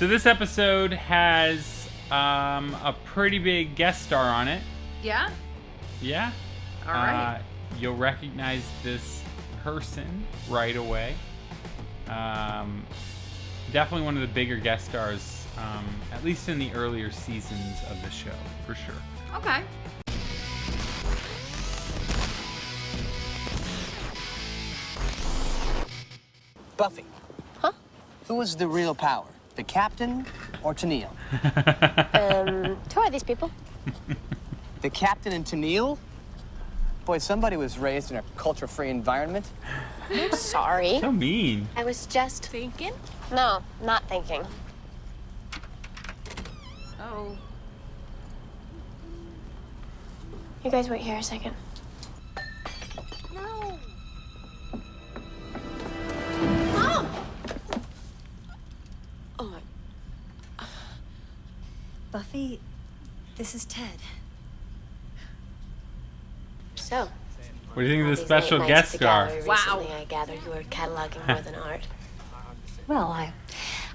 So this episode has a pretty big guest star on it. Yeah? Yeah. All right. You'll recognize this person right away. Definitely one of the bigger guest stars, at least in the earlier seasons of the show, for sure. Okay. Buffy. Huh? Who was the real power? The captain or Tennille? Who are these people? The captain and Tennille? Boy, somebody was raised in a culture-free environment. I'm sorry. So mean. I was just Thinking? No, not thinking. Oh. You guys wait here a second. No. Mom! Oh my. Buffy, this is Ted. So. What do you think of the these special late nights guest at the star? gallery Wow. Recently, I gather you were cataloging more than art. Well,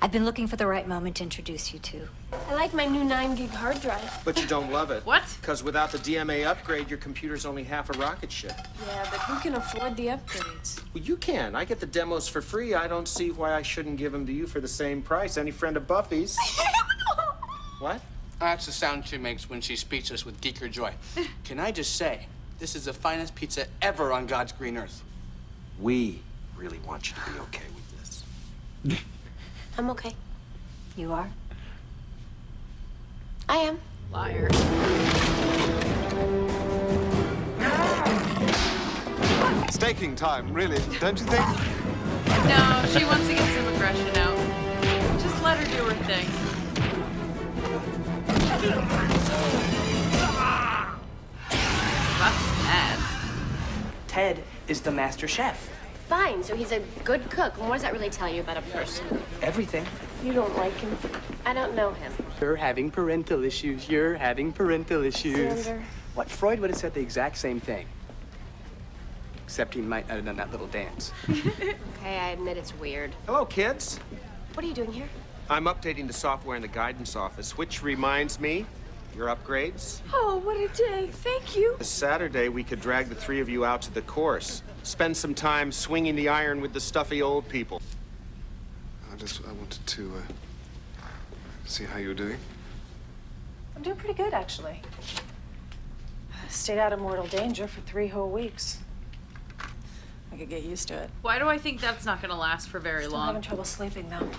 I've been looking for the right moment to introduce you to. I like my new 9-gig hard drive. But you don't love it. What? Because without the DMA upgrade, your computer's only half a rocket ship. Yeah, but who can afford the upgrades? Well, you can. I get the demos for free. I don't see why I shouldn't give them to you for the same price. Any friend of Buffy's. What? That's the sound she makes when she's speechless with geeker joy. Can I just say, this is the finest pizza ever on God's green earth. We really want you to be okay with this. I'm okay. You are? I am. Liar. Staking time, really, don't you think? No, she wants to get some aggression out. Just let her do her thing. That's bad. Ted is the master chef. Fine, so he's a good cook. And what does that really tell you about a person? Everything. You don't like him. I don't know him. You're having parental issues. You're having parental issues. Xander. What? Freud would have said the exact same thing. Except he might not have done that little dance. Okay, I admit it's weird. Hello, kids. What are you doing here? I'm updating the software in the guidance office, which reminds me, your upgrades. Oh, what a day. Thank you. This Saturday, we could drag the three of you out to the course. Spend some time swinging the iron with the stuffy old people. I wanted to see how you were doing. I'm doing pretty good, actually. Stayed out of mortal danger for 3 whole weeks. I could get used to it. Why do I think that's not going to last for very Still long? having trouble sleeping, though.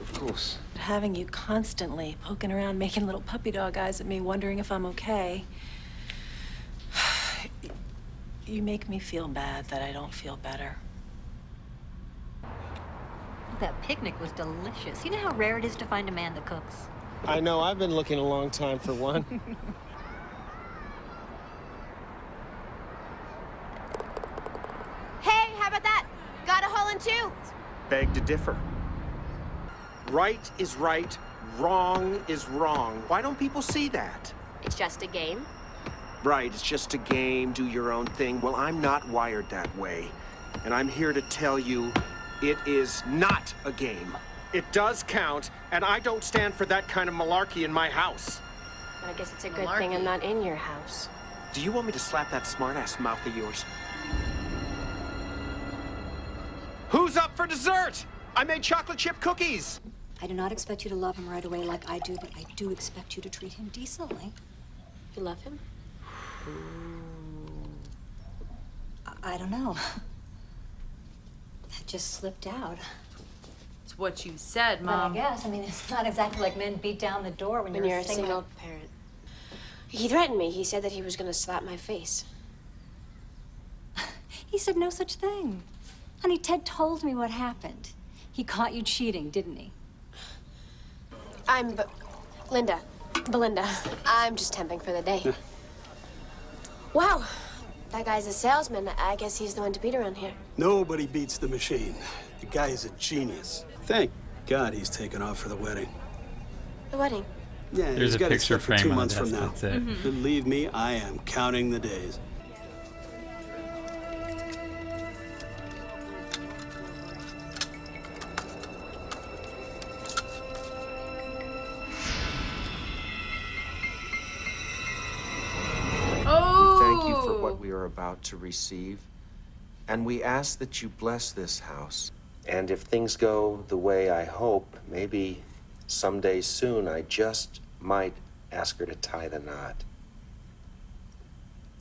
Of course. Having you constantly poking around, making little puppy dog eyes at me, wondering if I'm okay. You make me feel bad that I don't feel better. That picnic was delicious. You know how rare it is to find a man that cooks? I know, I've been looking a long time for one. Hey, how about that? Got a hole in 2. Beg to differ. Right is right, wrong is wrong. Why don't people see that? It's just a game. Right, it's just a game, do your own thing. Well, I'm not wired that way. And I'm here to tell you, it is not a game. It does count, and I don't stand for that kind of malarkey in my house. But I guess it's a good thing I'm not in your house. Do you want me to slap that smart-ass mouth of yours? Who's up for dessert? I made chocolate chip cookies. I do not expect you to love him right away like I do, but I do expect you to treat him decently. You love him? I don't know. That just slipped out. It's what you said, But I Mom. guess, I mean, it's not exactly like men beat down the door when When you're a single parent. He threatened me. He said that he was going to slap my face. He said no such thing. Honey, Ted told me what happened. He caught you cheating, didn't he? I'm Belinda. I'm just temping for the day. Wow, that guy's a salesman. I guess he's the one to beat around here. Nobody beats the machine. The guy is a genius. Thank God he's taken off for the wedding. The wedding? Yeah, There's he's a got it picture set for frame 2 on months the from desk, now. that's it. Believe me, I am counting the days. are about to receive. And we ask that you bless this house. And if things go the way I hope, maybe someday soon I just might ask her to tie the knot.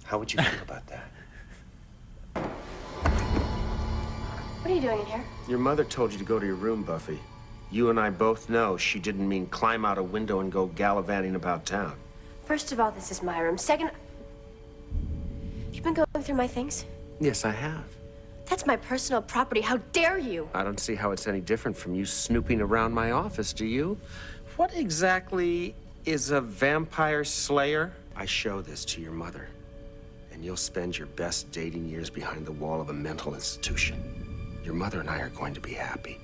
How would you feel about that? What are you doing in here? Your mother told you to go to your room, Buffy. You and I both know she didn't mean climb out a window and go gallivanting about town. First of all, this is my room. Second, you've been going through my things? Yes, I have. That's my personal property. How dare you? I don't see how it's any different from you snooping around my office, do you? What exactly is a vampire slayer? I show this to your mother, and you'll spend your best dating years behind the wall of a mental institution. Your mother and I are going to be happy.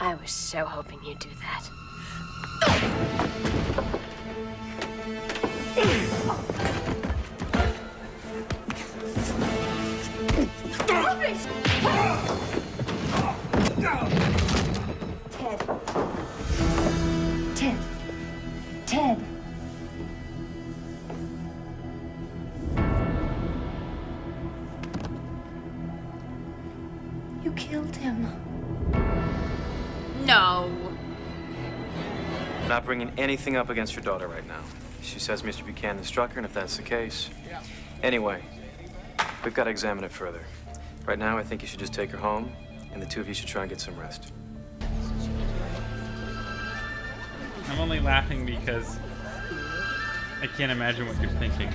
I was so hoping you'd do that. Ted. Ted. You killed him. No. Not bringing anything up against your daughter right now. She says Mr. Buchanan struck her, and if that's the case... Anyway, we've got to examine it further. Right now, I think you should just take her home, and the two of you should try and get some rest. I'm only laughing because I can't imagine what you're thinking.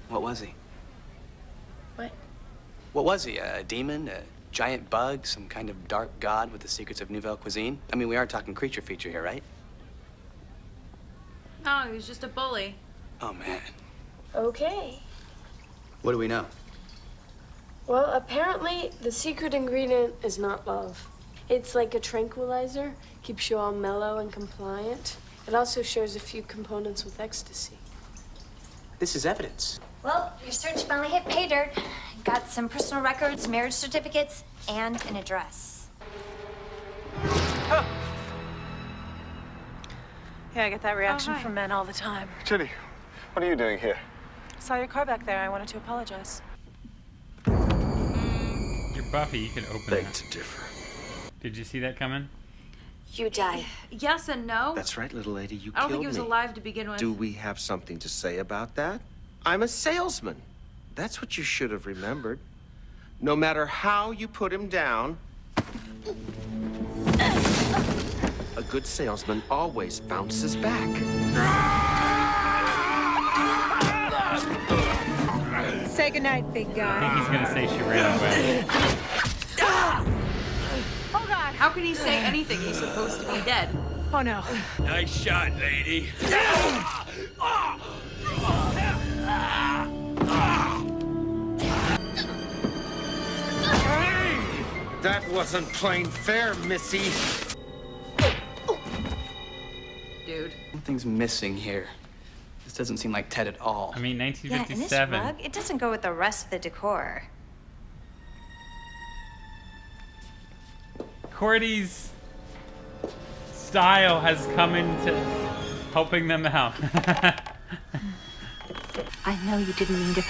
What was he? What? What was he? A demon? A giant bug? Some kind of dark god with the secrets of Nouvelle cuisine? I mean, we are talking creature feature here, right? No, he was just a bully. Oh, man. Okay. What do we know? Well, apparently the secret ingredient is not love. It's like a tranquilizer, keeps you all mellow and compliant. It also shares a few components with ecstasy. This is evidence. Well, your search finally hit pay dirt. Got some personal records, marriage certificates, and an address. Yeah, I get that reaction hi. from men all the time. Jenny, what are you doing here? Saw your car back there. I wanted to apologize. You're Buffy, you can open Beg that. to differ. Did you see that coming? You die. Yes and no. That's right, little lady, you I don't killed think he was me. alive to begin with. Do we have something to say about that? I'm a salesman. That's what you should have remembered. No matter how you put him down, a good salesman always bounces back. Say goodnight, big I guy. think he's gonna say she ran away. Oh God! How can he say anything? He's supposed to be dead. Oh, no. Nice shot, lady. That wasn't plain fair, Missy. Dude. Something's missing here. This doesn't seem like Ted at all. I mean, Yeah, and this 1957. rug, it doesn't go with the rest of the decor. Cordy's style has come into helping them out. I know you didn't mean to.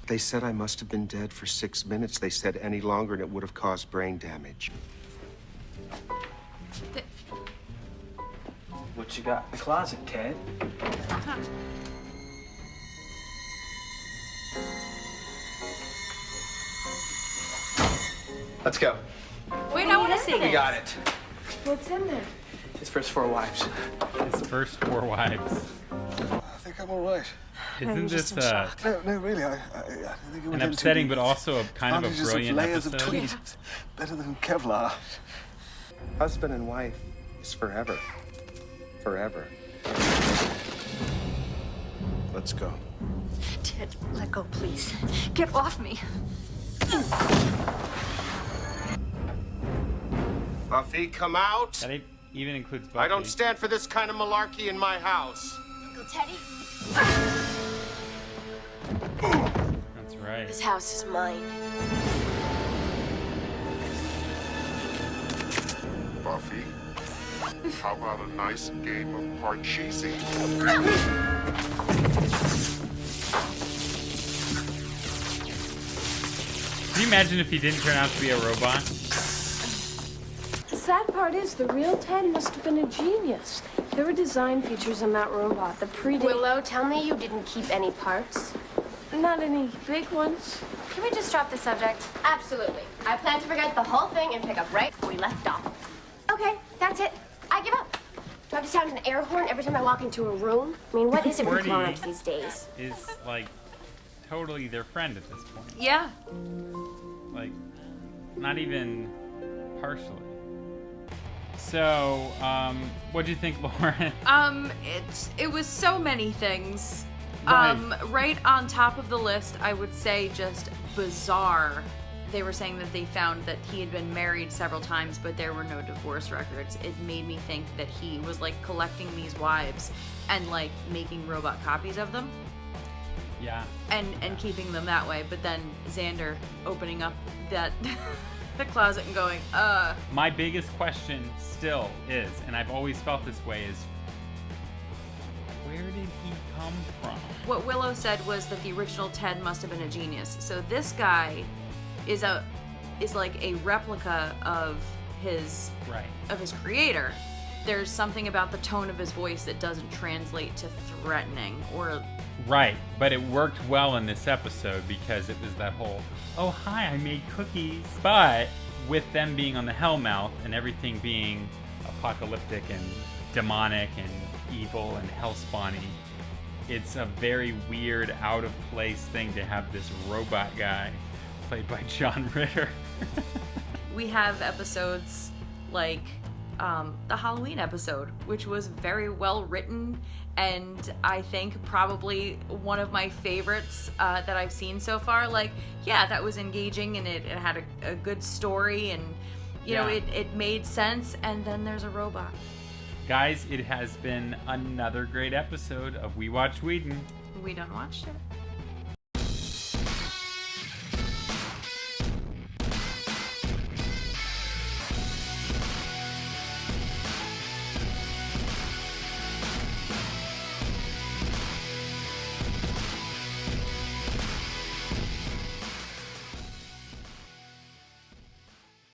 They said I must have been dead for 6 minutes. They said any longer and it would have caused brain damage. What you got in the closet, Ted? Let's go. Wait, I want to see. We got it. What's in there? His first 4 wives. His first 4 wives. I think I'm all right. Isn't this No, really, I think it went an into upsetting the but also a kind of a advantages brilliant layers episode? of tweed. Better than Kevlar. Husband and wife is forever. Forever. Let's go. Ted, let go, please. Get off me. Buffy, come out. That even includes Buffy. I don't stand for this kind of malarkey in my house. Uncle Teddy? That's right. This house is mine. Buffy? How about a nice game of Parcheesi? Can you imagine if he didn't turn out to be a robot? The sad part is the real Ted must have been a genius. There were design features in that robot that predate... Willow, tell me you didn't keep any parts. Not any big ones. Can we just drop the subject? Absolutely. I plan to forget the whole thing and pick up right where we left off. Okay, that's it. I give up. Do I have to sound an air horn every time I walk into a room? I mean, what is it with Morty grown-ups these days? is like totally their friend at this point. Yeah. Like, not even partially. So, what'd you think, Lauren? It was so many things. Right. Right on top of the list, I would say just bizarre. They were saying that they found that he had been married several times, but there were no divorce records. It made me think that he was like collecting these wives and like making robot copies of them. Yeah. And keeping them that way. But then Xander opening up that the closet and going, My biggest question still is, and I've always felt this way, is where did he come from? What Willow said was that the original Ted must have been a genius. So this guy is like a replica of his creator. There's something about the tone of his voice that doesn't translate to threatening or... Right, but it worked well in this episode because it was that whole, oh hi, I made cookies. But with them being on the Hellmouth and everything being apocalyptic and demonic and evil and hellspawny, it's a very weird, out of place thing to have this robot guy played by John Ritter. We have episodes like the Halloween episode, which was very well written, and I think probably one of my favorites that I've seen so far. Like, yeah, that was engaging, and it had a good story, and you know, it made sense, and then there's a robot. Guys, it has been another great episode of We Watch Whedon. We done watched it.